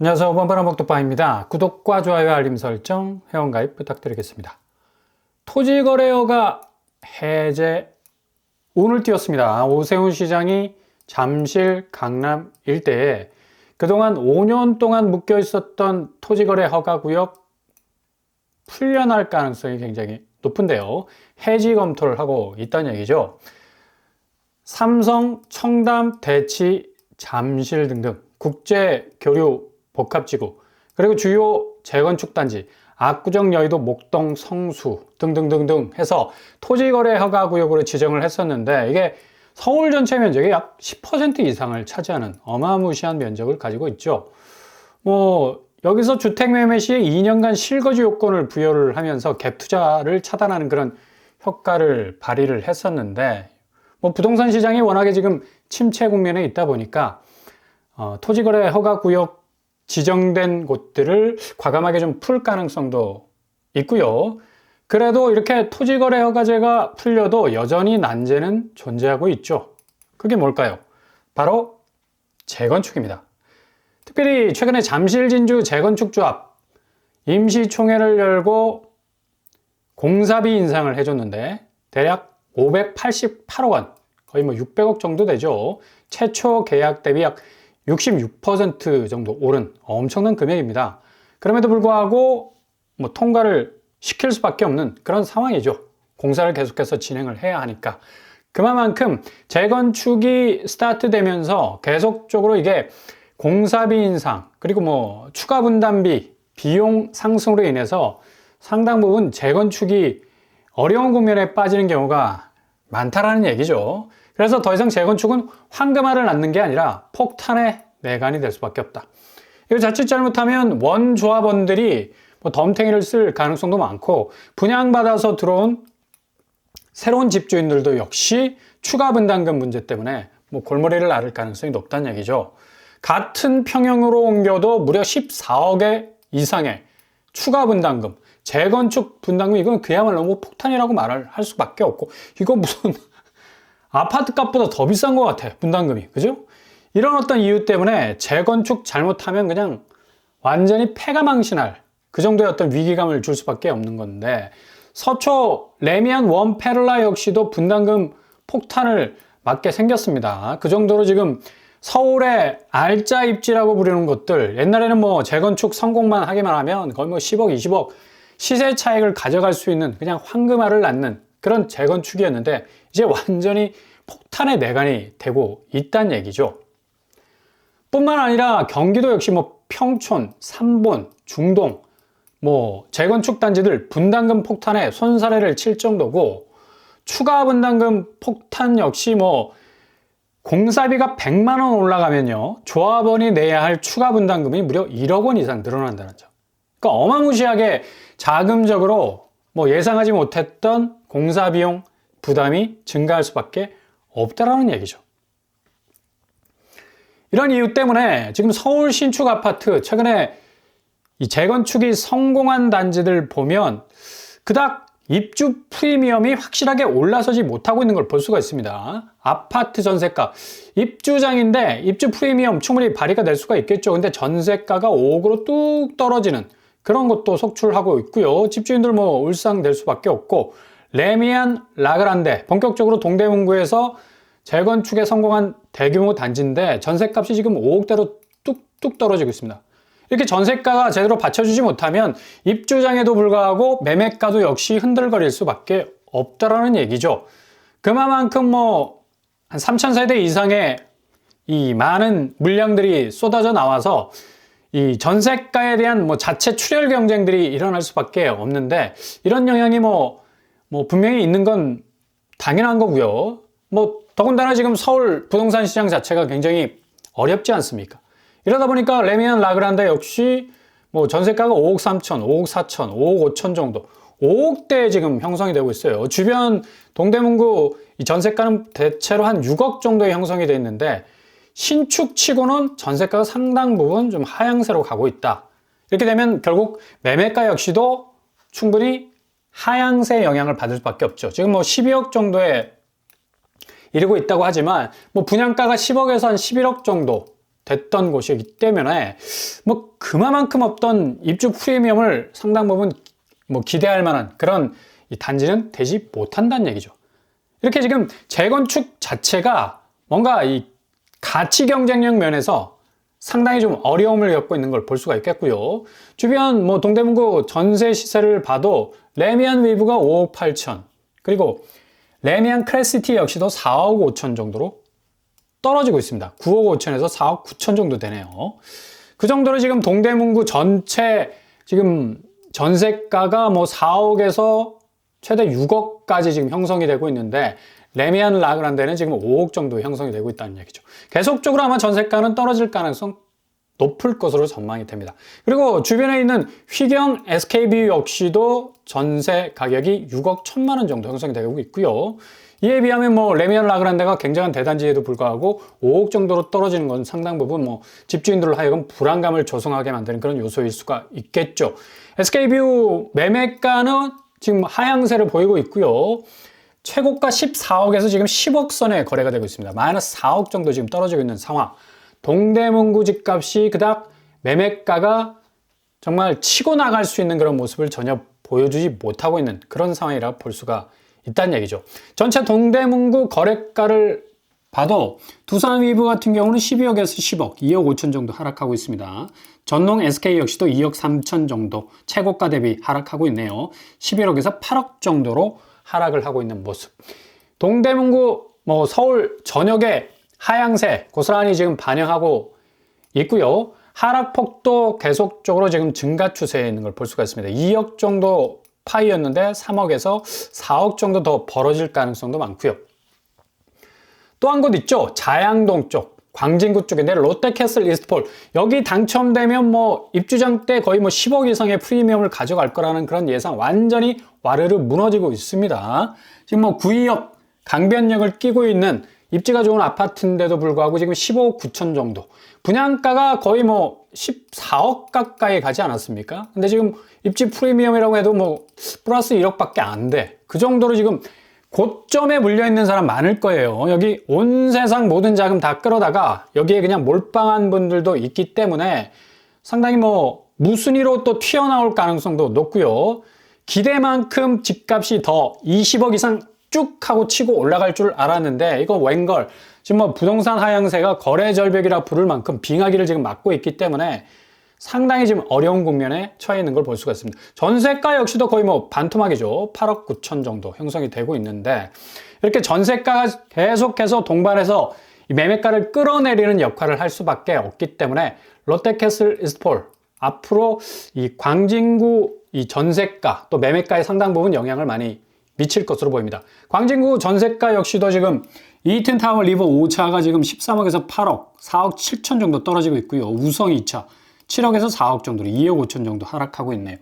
안녕하세요. 뻔뻔한 복덕방입니다. 구독과 좋아요, 알림 설정, 회원가입 부탁드리겠습니다. 토지거래허가 해제 운을 띄웠습니다. 오세훈 시장이 잠실, 강남 일대에 그동안 5년 동안 묶여 있었던 토지거래 허가구역 풀려날 가능성이 굉장히 높은데요. 해지 검토를 하고 있다는 얘기죠. 삼성, 청담, 대치, 잠실 등등 국제교류 복합지구, 그리고 주요 재건축단지, 압구정, 여의도, 목동, 성수 등등등등 해서 토지거래 허가구역으로 지정을 했었는데, 이게 서울 전체 면적의 약 10% 이상을 차지하는 어마무시한 면적을 가지고 있죠. 여기서 주택 매매 시에 2년간 실거주 요건을 부여를 하면서 갭 투자를 차단하는 그런 효과를 발휘를 했었는데, 부동산 시장이 워낙에 지금 침체 국면에 있다 보니까 토지거래 허가구역 지정된 곳들을 과감하게 좀 풀 가능성도 있고요. 그래도 이렇게 토지거래 허가제가 풀려도 여전히 난제는 존재하고 있죠. 그게 뭘까요? 바로 재건축입니다. 특별히 최근에 잠실 진주 재건축조합 임시총회를 열고 공사비 인상을 해줬는데 대략 588억 원, 거의 600억 정도 되죠. 최초 계약 대비 약 66% 정도 오른 엄청난 금액입니다. 그럼에도 불구하고 통과를 시킬 수밖에 없는 그런 상황이죠. 공사를 계속해서 진행을 해야 하니까. 그만큼 재건축이 스타트되면서 계속적으로 이게 공사비 인상, 그리고 추가 분담비, 비용 상승으로 인해서 상당 부분 재건축이 어려운 국면에 빠지는 경우가 많다라는 얘기죠. 그래서 더 이상 재건축은 황금알을 낳는 게 아니라 폭탄의 내관이 될 수밖에 없다. 이거 자칫 잘못하면 원조합원들이 덤탱이를 쓸 가능성도 많고, 분양받아서 들어온 새로운 집주인들도 역시 추가 분담금 문제 때문에 골머리를 앓을 가능성이 높다는 얘기죠. 같은 평형으로 옮겨도 무려 14억 이상의 추가 분담금, 재건축 분담금, 이건 그야말로 폭탄이라고 말을 할 수밖에 없고, 이거 무슨 아파트 값보다 더 비싼 것 같아, 분담금이. 그죠? 이런 어떤 이유 때문에 재건축 잘못하면 그냥 완전히 패가망신할 그 정도의 어떤 위기감을 줄 수밖에 없는 건데, 서초 레미안 원 페를라 역시도 분담금 폭탄을 맞게 생겼습니다. 그 정도로 지금 서울의 알짜 입지라고 부르는 것들, 옛날에는 재건축 성공만 하기만 하면 거의 10억, 20억 시세 차익을 가져갈 수 있는 그냥 황금알을 낳는 그런 재건축이었는데, 이제 완전히 폭탄의 내관이 되고 있다는 얘기죠. 뿐만 아니라 경기도 역시 평촌, 삼본, 중동 재건축 단지들 분담금 폭탄에 손사래를 칠 정도고, 추가 분담금 폭탄 역시 공사비가 100만 원 올라가면요, 조합원이 내야 할 추가 분담금이 무려 1억 원 이상 늘어난다는 점. 그러니까 어마무시하게 자금적으로 예상하지 못했던 공사비용 부담이 증가할 수밖에 없다라는 얘기죠. 이런 이유 때문에 지금 서울 신축 아파트, 최근에 이 재건축이 성공한 단지들 보면 그닥 입주 프리미엄이 확실하게 올라서지 못하고 있는 걸 볼 수가 있습니다. 아파트 전세가, 입주장인데 입주 프리미엄 충분히 발휘가 될 수가 있겠죠. 근데 전세가가 5억으로 뚝 떨어지는 그런 것도 속출하고 있고요. 집주인들 울상될 수밖에 없고, 레미안 라그란데 본격적으로 동대문구에서 재건축에 성공한 대규모 단지인데 전세값이 지금 5억대로 뚝뚝 떨어지고 있습니다. 이렇게 전세가가 제대로 받쳐주지 못하면 입주장에도 불구하고 매매가도 역시 흔들거릴 수밖에 없다라는 얘기죠. 그만큼 한 3,000세대 이상의 이 많은 물량들이 쏟아져 나와서 이 전세가에 대한 자체 출혈 경쟁들이 일어날 수밖에 없는데, 이런 영향이 분명히 있는 건 당연한 거고요. 더군다나 지금 서울 부동산 시장 자체가 굉장히 어렵지 않습니까? 이러다 보니까 레미안 라그란데 역시 전세가가 5억 3천, 5억 4천, 5억 5천 정도, 5억대에 지금 형성이 되고 있어요. 주변 동대문구 이 전세가는 대체로 한 6억 정도에 형성이 되어 있는데, 신축치고는 전세가가 상당 부분 좀 하향세로 가고 있다. 이렇게 되면 결국 매매가 역시도 충분히 하향세 영향을 받을 수밖에 없죠. 지금 12억 정도에 이르고 있다고 하지만 분양가가 10억에서 한 11억 정도, 됐던 곳이기 때문에 뭐 그만큼 없던 입주 프리미엄을 상당 부분 뭐 기대할 만한 그런 이 단지는 되지 못한다는 얘기죠. 이렇게 지금 재건축 자체가 뭔가 이 가치 경쟁력 면에서 상당히 좀 어려움을 겪고 있는 걸 볼 수가 있겠고요. 주변 뭐 동대문구 전세 시세를 봐도 레미안 위브가 5억 8천, 그리고 레미안 크레시티 역시도 4억 5천 정도로 떨어지고 있습니다. 9억 5천에서 4억 9천 정도 되네요. 그 정도로 지금 동대문구 전체 지금 전세가가 뭐 4억에서 최대 6억까지 지금 형성이 되고 있는데, 레미안 라그란데는 지금 5억 정도 형성이 되고 있다는 얘기죠. 계속적으로 아마 전세가는 떨어질 가능성 높을 것으로 전망이 됩니다. 그리고 주변에 있는 휘경 SK뷰 역시도 전세 가격이 6억 1천만 원 정도 형성이 되고 있고요. 이에 비하면 뭐 레미안 라그란데가 굉장한 대단지에도 불구하고 5억 정도로 떨어지는 건 상당 부분 뭐 집주인들로 하여금 불안감을 조성하게 만드는 그런 요소일 수가 있겠죠. SK뷰 매매가는 지금 하향세를 보이고 있고요. 최고가 14억에서 지금 10억 선에 거래가 되고 있습니다. 마이너스 4억 정도 지금 떨어지고 있는 상황. 동대문구 집값이 그닥 매매가가 정말 치고 나갈 수 있는 그런 모습을 전혀 보여주지 못하고 있는 그런 상황이라 볼 수가 있다는 얘기죠. 전체 동대문구 거래가를 봐도 두산 위브 같은 경우는 12억에서 10억, 2억 5천 정도 하락하고 있습니다. 전농 SK 역시도 2억 3천 정도 최고가 대비 하락하고 있네요. 11억에서 8억 정도로 하락을 하고 있는 모습. 동대문구 뭐 서울 전역에 하향세 고스란히 지금 반영하고 있고요. 하락폭도 계속적으로 지금 증가 추세에 있는 걸 볼 수가 있습니다. 2억 정도 파이였는데 3억에서 4억 정도 더 벌어질 가능성도 많고요. 또 한 곳 있죠. 자양동 쪽, 광진구 쪽인데 롯데캐슬 이스트폴. 여기 당첨되면 뭐 입주장 때 거의 뭐 10억 이상의 프리미엄을 가져갈 거라는 그런 예상 완전히 와르르 무너지고 있습니다. 지금 뭐 구의역 강변역을 끼고 있는 입지가 좋은 아파트인데도 불구하고 지금 15억 9천 정도. 분양가가 거의 뭐 14억 가까이 가지 않았습니까? 근데 지금 입지 프리미엄이라고 해도 뭐 플러스 1억밖에 안 돼. 그 정도로 지금 고점에 물려있는 사람 많을 거예요. 여기 온 세상 모든 자금 다 끌어다가 여기에 그냥 몰빵한 분들도 있기 때문에 상당히 뭐 무순위로 또 튀어나올 가능성도 높고요. 기대만큼 집값이 더 20억 이상 쭉 하고 치고 올라갈 줄 알았는데 이거 웬걸. 지금 뭐 부동산 하향세가 거래 절벽이라 부를 만큼 빙하기를 지금 맞고 있기 때문에 상당히 지금 어려운 국면에 처해 있는 걸 볼 수가 있습니다. 전세가 역시도 거의 뭐 반토막이죠. 8억 9천 정도 형성이 되고 있는데, 이렇게 전세가가 계속해서 동반해서 이 매매가를 끌어내리는 역할을 할 수밖에 없기 때문에 롯데캐슬 이스트폴 앞으로 이 광진구 이 전세가 또 매매가에 상당 부분 영향을 많이 미칠 것으로 보입니다. 광진구 전세가 역시도 지금 이튼타워 리버 5차가 지금 13억에서 8억, 4억 7천 정도 떨어지고 있고요. 우성 2차 7억에서 4억 정도로 2억 5천 정도 하락하고 있네요.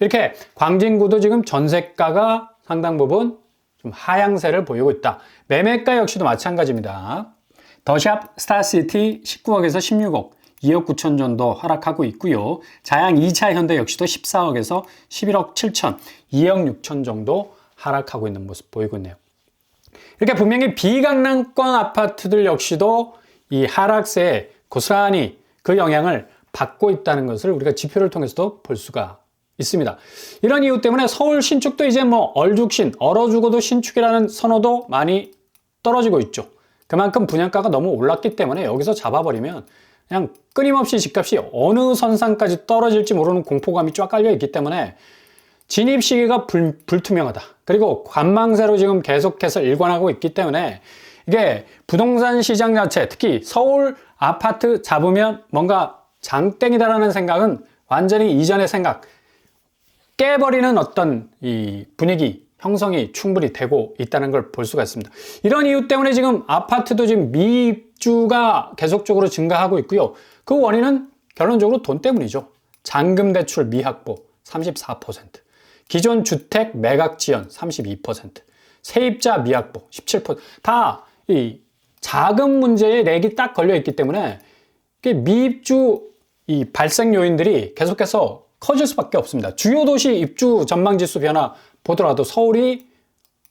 이렇게 광진구도 지금 전세가가 상당 부분 좀 하향세를 보이고 있다. 매매가 역시도 마찬가지입니다. 더샵 스타시티 19억에서 16억, 2억 9천 정도 하락하고 있고요. 자양 2차 현대 역시도 14억에서 11억 7천, 2억 6천 정도 하락하고 있는 모습 보이고 있네요. 이렇게 분명히 비강남권 아파트들 역시도 이 하락세에 고스란히 그 영향을 받고 있다는 것을 우리가 지표를 통해서도 볼 수가 있습니다. 이런 이유 때문에 서울 신축도 이제 뭐 얼죽신, 얼어 죽어도 신축이라는 선호도 많이 떨어지고 있죠. 그만큼 분양가가 너무 올랐기 때문에 여기서 잡아버리면 그냥 끊임없이 집값이 어느 선상까지 떨어질지 모르는 공포감이 쫙 깔려 있기 때문에 진입 시기가 불투명하다. 그리고 관망세로 지금 계속해서 일관하고 있기 때문에 이게 부동산 시장 자체, 특히 서울 아파트 잡으면 뭔가 장땡이다라는 생각은 완전히 이전의 생각, 깨버리는 어떤 이 분위기 형성이 충분히 되고 있다는 걸 볼 수가 있습니다. 이런 이유 때문에 지금 아파트도 지금 미입주가 계속적으로 증가하고 있고요. 그 원인은 결론적으로 돈 때문이죠. 잔금 대출 미확보 34%, 기존 주택 매각 지연 32%, 세입자 미확보 17%, 다 이 자금 문제에 렉이 딱 걸려 있기 때문에 미입주 이 발생 요인들이 계속해서 커질 수밖에 없습니다. 주요 도시 입주 전망 지수 변화 보더라도 서울이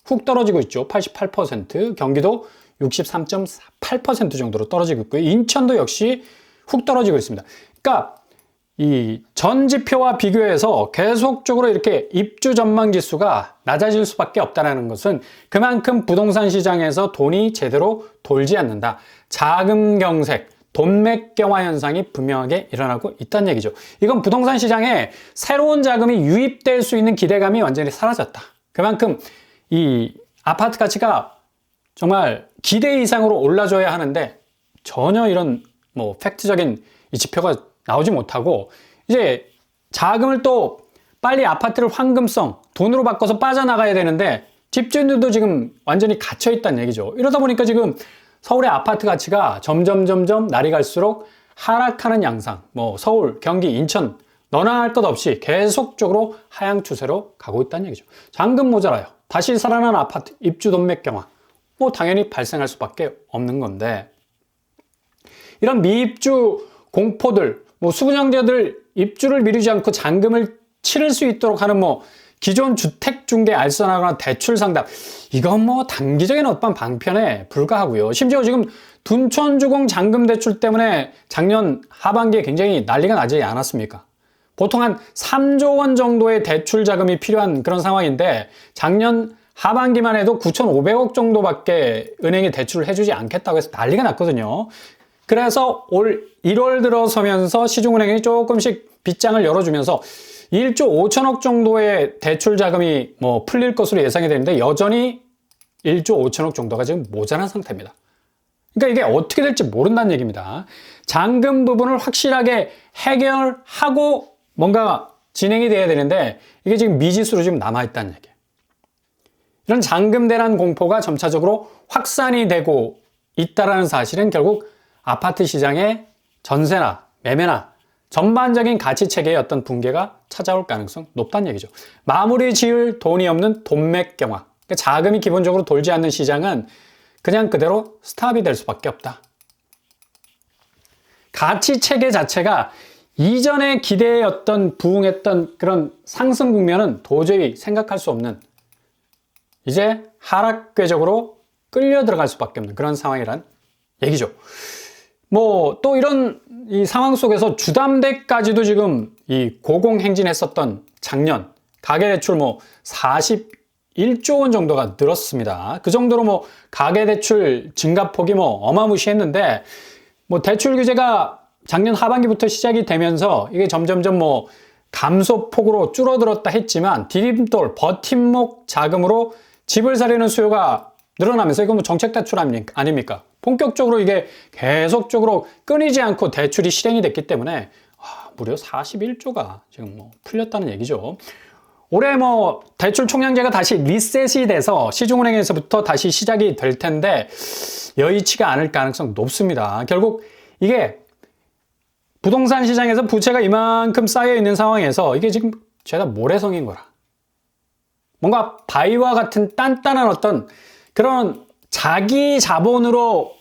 훅 떨어지고 있죠. 88%, 경기도 63.8% 정도로 떨어지고 있고요. 인천도 역시 훅 떨어지고 있습니다. 그러니까 이 전 지표와 비교해서 계속적으로 이렇게 입주 전망 지수가 낮아질 수밖에 없다는 것은 그만큼 부동산 시장에서 돈이 제대로 돌지 않는다. 자금 경색, 돈맥경화 현상이 분명하게 일어나고 있다는 얘기죠. 이건 부동산 시장에 새로운 자금이 유입될 수 있는 기대감이 완전히 사라졌다. 그만큼 이 아파트 가치가 정말 기대 이상으로 올라줘야 하는데 전혀 이런 뭐 팩트적인 이 지표가 나오지 못하고 이제 자금을 또 빨리 아파트를 황금성 돈으로 바꿔서 빠져나가야 되는데 집주인들도 지금 완전히 갇혀 있다는 얘기죠. 이러다 보니까 지금 서울의 아파트 가치가 점점 날이 갈수록 하락하는 양상, 뭐 서울, 경기, 인천 너나 할 것 없이 계속적으로 하향 추세로 가고 있다는 얘기죠. 잔금 모자라요. 다시 살아난 아파트 입주 돈맥 경화 뭐 당연히 발생할 수밖에 없는 건데 이런 미입주 공포들, 뭐 수분형제들 입주를 미루지 않고 잔금을 치를 수 있도록 하는 뭐 기존 주택 중개 알선하거나 대출 상담 이건 뭐 단기적인 어떤 방편에 불과하고요. 심지어 지금 둔촌주공 잔금 대출 때문에 작년 하반기에 굉장히 난리가 나지 않았습니까? 보통 한 3조 원 정도의 대출 자금이 필요한 그런 상황인데 작년 하반기만 해도 9,500억 정도밖에 은행이 대출을 해주지 않겠다고 해서 난리가 났거든요. 그래서 올 1월 들어서면서 시중은행이 조금씩 빗장을 열어주면서 1조 5천억 정도의 대출 자금이 뭐 풀릴 것으로 예상이 되는데 여전히 1조 5천억 정도가 지금 모자란 상태입니다. 그러니까 이게 어떻게 될지 모른다는 얘기입니다. 잔금 부분을 확실하게 해결하고 뭔가 진행이 돼야 되는데 이게 지금 미지수로 지금 남아있다는 얘기예요. 이런 잔금 대란 공포가 점차적으로 확산이 되고 있다는 사실은 결국 아파트 시장의 전세나 매매나 전반적인 가치 체계의 어떤 붕괴가 찾아올 가능성 높다는 얘기죠. 마무리 지을 돈이 없는 돈맥 경화. 그러니까 자금이 기본적으로 돌지 않는 시장은 그냥 그대로 스탑이 될 수밖에 없다. 가치 체계 자체가 이전에 기대했던 부응했던 그런 상승 국면은 도저히 생각할 수 없는 이제 하락 궤적으로 끌려 들어갈 수밖에 없는 그런 상황이란 얘기죠. 뭐 또 이런 이 상황 속에서 주담대까지도 지금 이 고공행진했었던 작년 가계대출 뭐 41조 원 정도가 늘었습니다. 그 정도로 뭐 가계대출 증가폭이 뭐 어마무시했는데 뭐 대출 규제가 작년 하반기부터 시작이 되면서 이게 점점점 뭐 감소폭으로 줄어들었다 했지만 디딤돌 버팀목 자금으로 집을 사려는 수요가 늘어나면서 이건 뭐 정책 대출 아닙니까? 본격적으로 이게 계속적으로 끊이지 않고 대출이 실행이 됐기 때문에 무려 41조가 지금 뭐 풀렸다는 얘기죠. 올해 뭐 대출 총량제가 다시 리셋이 돼서 시중은행에서부터 다시 시작이 될 텐데 여의치가 않을 가능성 높습니다. 결국 이게 부동산 시장에서 부채가 이만큼 쌓여 있는 상황에서 이게 지금 죄다 모래성인 거라. 뭔가 바위와 같은 단단한 어떤 그런 자기 자본으로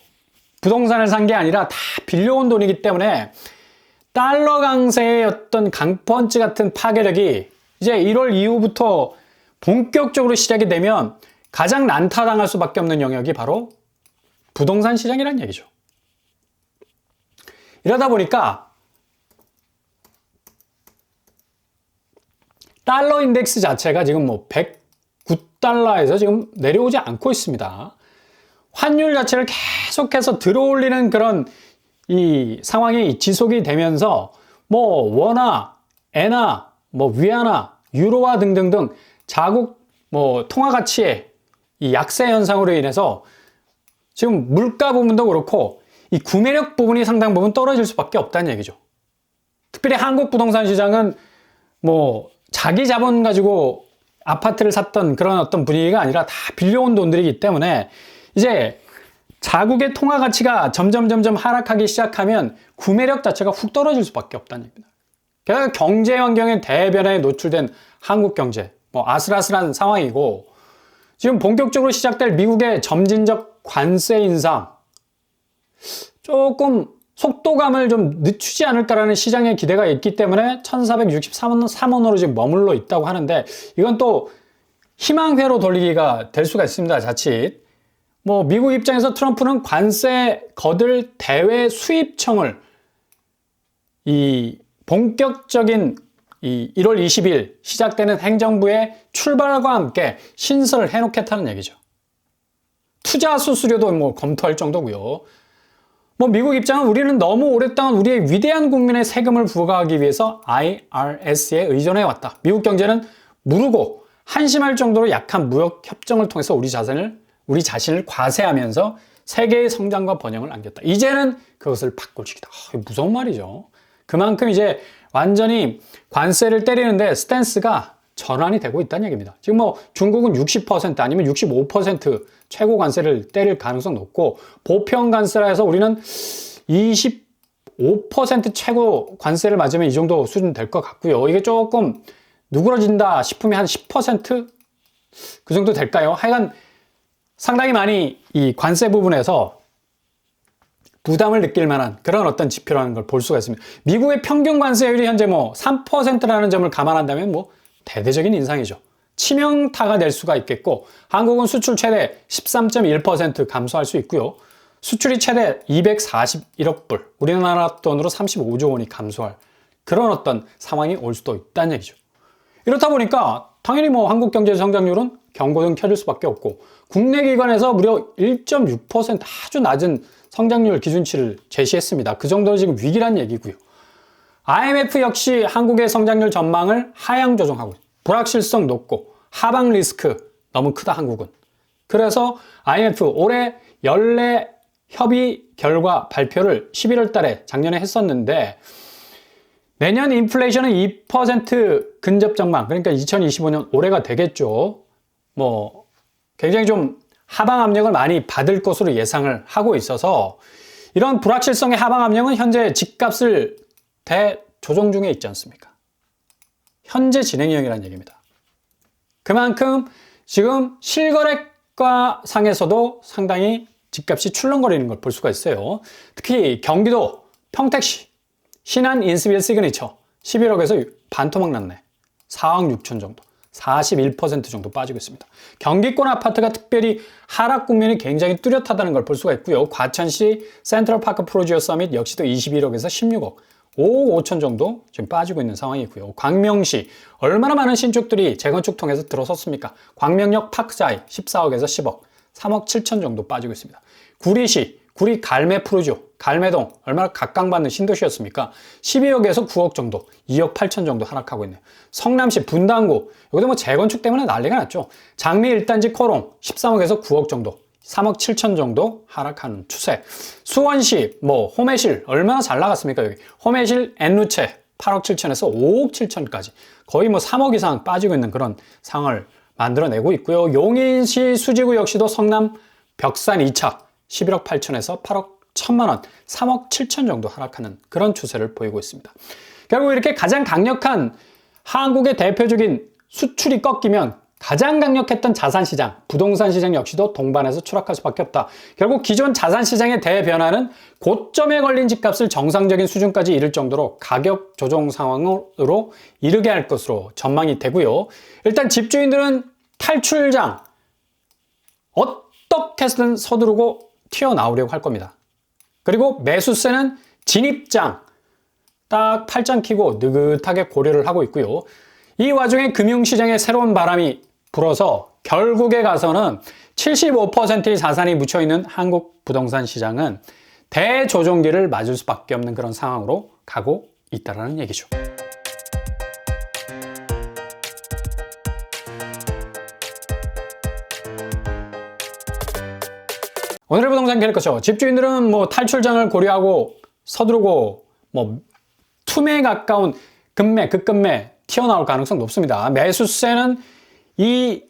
부동산을 산 게 아니라 다 빌려온 돈이기 때문에 달러 강세의 어떤 강펀치 같은 파괴력이 이제 1월 이후부터 본격적으로 시작이 되면 가장 난타당할 수밖에 없는 영역이 바로 부동산 시장이라는 얘기죠. 이러다 보니까 달러 인덱스 자체가 지금 뭐 109달러에서 지금 내려오지 않고 있습니다. 환율 자체를 계속해서 들어올리는 그런 이 상황이 지속이 되면서 뭐 원화, 엔화, 뭐 위안화, 유로화 등등등 자국 뭐 통화 가치의 이 약세 현상으로 인해서 지금 물가 부분도 그렇고 이 구매력 부분이 상당 부분 떨어질 수밖에 없다는 얘기죠. 특별히 한국 부동산 시장은 뭐 자기 자본 가지고 아파트를 샀던 그런 어떤 분위기가 아니라 다 빌려온 돈들이기 때문에 이제 자국의 통화 가치가 점점 하락하기 시작하면 구매력 자체가 훅 떨어질 수밖에 없다는 얘기입니다. 게다가 경제 환경의 대변화에 노출된 한국 경제, 뭐 아슬아슬한 상황이고 지금 본격적으로 시작될 미국의 점진적 관세 인상 조금 속도감을 좀 늦추지 않을까라는 시장의 기대가 있기 때문에 1463원으로 지금 머물러 있다고 하는데 이건 또 희망회로 돌리기가 될 수가 있습니다. 자칫. 뭐 미국 입장에서 트럼프는 관세 거들 대외 수입청을 이 본격적인 이 1월 20일 시작되는 행정부의 출발과 함께 신설을 해놓겠다는 얘기죠. 투자 수수료도 뭐 검토할 정도고요. 뭐 미국 입장은 우리는 너무 오랫동안 우리의 위대한 국민의 세금을 부과하기 위해서 IRS에 의존해왔다. 미국 경제는 무르고 한심할 정도로 약한 무역 협정을 통해서 우리 자신을 과세하면서 세계의 성장과 번영을 안겼다. 이제는 그것을 바꿀 시기다. 무서운 말이죠. 그만큼 이제 완전히 관세를 때리는데 스탠스가 전환이 되고 있다는 얘기입니다. 지금 뭐 중국은 60% 아니면 65% 최고 관세를 때릴 가능성 높고, 보편 관세라 해서 우리는 25% 최고 관세를 맞으면 이 정도 수준 될 것 같고요. 이게 조금 누그러진다 싶으면 한 10%? 그 정도 될까요? 하여간 상당히 많이 이 관세 부분에서 부담을 느낄 만한 그런 어떤 지표라는 걸 볼 수가 있습니다. 미국의 평균 관세율이 현재 뭐 3%라는 점을 감안한다면 뭐 대대적인 인상이죠. 치명타가 될 수가 있겠고, 한국은 수출 최대 13.1% 감소할 수 있고요. 수출이 최대 241억 불, 우리나라 돈으로 35조 원이 감소할 그런 어떤 상황이 올 수도 있다는 얘기죠. 이렇다 보니까 당연히 뭐 한국 경제 성장률은 경고등 켜질 수밖에 없고, 국내 기관에서 무려 1.6% 아주 낮은 성장률 기준치를 제시했습니다. 그 정도는 지금 위기란 얘기고요. IMF 역시 한국의 성장률 전망을 하향 조정하고, 불확실성 높고 하방 리스크 너무 크다 한국은. 그래서 IMF 올해 연례 협의 결과 발표를 11월 달에 작년에 했었는데, 내년 인플레이션은 2% 근접 전망, 그러니까 2025년 올해가 되겠죠. 뭐 굉장히 좀 하방 압력을 많이 받을 것으로 예상을 하고 있어서, 이런 불확실성의 하방 압력은 현재 집값을 대조정 중에 있지 않습니까? 현재 진행형이라는 얘기입니다. 그만큼 지금 실거래가 상에서도 상당히 집값이 출렁거리는 걸 볼 수가 있어요. 특히 경기도 평택시 신한 인스빌 시그니처 11억에서 반토막 났네. 4억 6천 정도, 41% 정도 빠지고 있습니다. 경기권 아파트가 특별히 하락 국면이 굉장히 뚜렷하다는 걸 볼 수가 있고요. 과천시 센트럴파크 프로지오 서밋 역시도 21억에서 16억, 5억 5천 정도 지금 빠지고 있는 상황이고요. 광명시 얼마나 많은 신축들이 재건축 통해서 들어섰습니까? 광명역 파크자이 14억에서 10억, 3억 7천 정도 빠지고 있습니다. 구리시 구리 갈매 프로지오 갈매동 얼마나 각광받는 신도시였습니까? 12억에서 9억 정도, 2억 8천 정도 하락하고 있네요. 성남시 분당구 여기도 뭐 재건축 때문에 난리가 났죠. 장미 1단지 코롱 13억에서 9억 정도, 3억 7천 정도 하락하는 추세. 수원시 뭐 호매실 얼마나 잘 나갔습니까? 여기 호매실 엔루체 8억 7천에서 5억 7천까지 거의 뭐 3억 이상 빠지고 있는 그런 상황을 만들어내고 있고요. 용인시 수지구 역시도 성남 벽산 2차 11억 8천에서 8억 1천만 원, 3억 7천 정도 하락하는 그런 추세를 보이고 있습니다. 결국 이렇게 가장 강력한 한국의 대표적인 수출이 꺾이면 가장 강력했던 자산시장, 부동산 시장 역시도 동반해서 추락할 수밖에 없다. 결국 기존 자산시장의 대변화는 고점에 걸린 집값을 정상적인 수준까지 이를 정도로 가격 조정 상황으로 이르게 할 것으로 전망이 되고요. 일단 집주인들은 탈출장 어떻게 해서든 서두르고 튀어나오려고 할 겁니다. 그리고 매수세는 진입장 딱 팔짱 끼고 느긋하게 고려를 하고 있고요. 이 와중에 금융시장에 새로운 바람이 불어서 결국에 가서는 75%의 자산이 묻혀있는 한국 부동산 시장은 대조정기를 맞을 수밖에 없는 그런 상황으로 가고 있다는 얘기죠. 오늘의 부동산 캐릭터쇼. 집주인들은 뭐 탈출장을 고려하고 서두르고 뭐 투매에 가까운 급매, 급급매 튀어나올 가능성 높습니다. 매수세는 이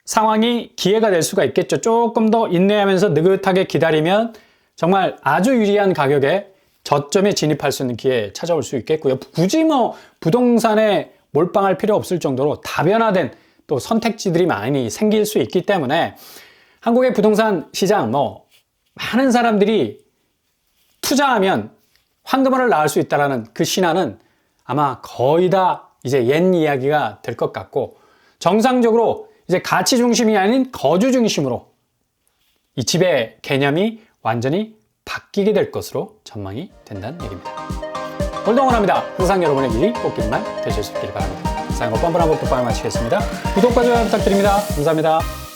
상황이 기회가 될 수가 있겠죠. 조금 더 인내하면서 느긋하게 기다리면 정말 아주 유리한 가격에 저점에 진입할 수 있는 기회 찾아올 수 있겠고요. 굳이 뭐 부동산에 몰빵할 필요 없을 정도로 다변화된 또 선택지들이 많이 생길 수 있기 때문에 한국의 부동산 시장 뭐 많은 사람들이 투자하면 황금알을 낳을 수 있다는 그 신화는 아마 거의 다 이제 옛 이야기가 될 것 같고, 정상적으로 이제 가치 중심이 아닌 거주 중심으로 이 집의 개념이 완전히 바뀌게 될 것으로 전망이 된다는 얘기입니다. 오늘도 응원합니다. 항상 여러분의 길이 꽃길만 되실 수 있기를 바랍니다. 사연과 뻔뻔한 복독방을 마치겠습니다. 구독과 좋아요 부탁드립니다. 감사합니다.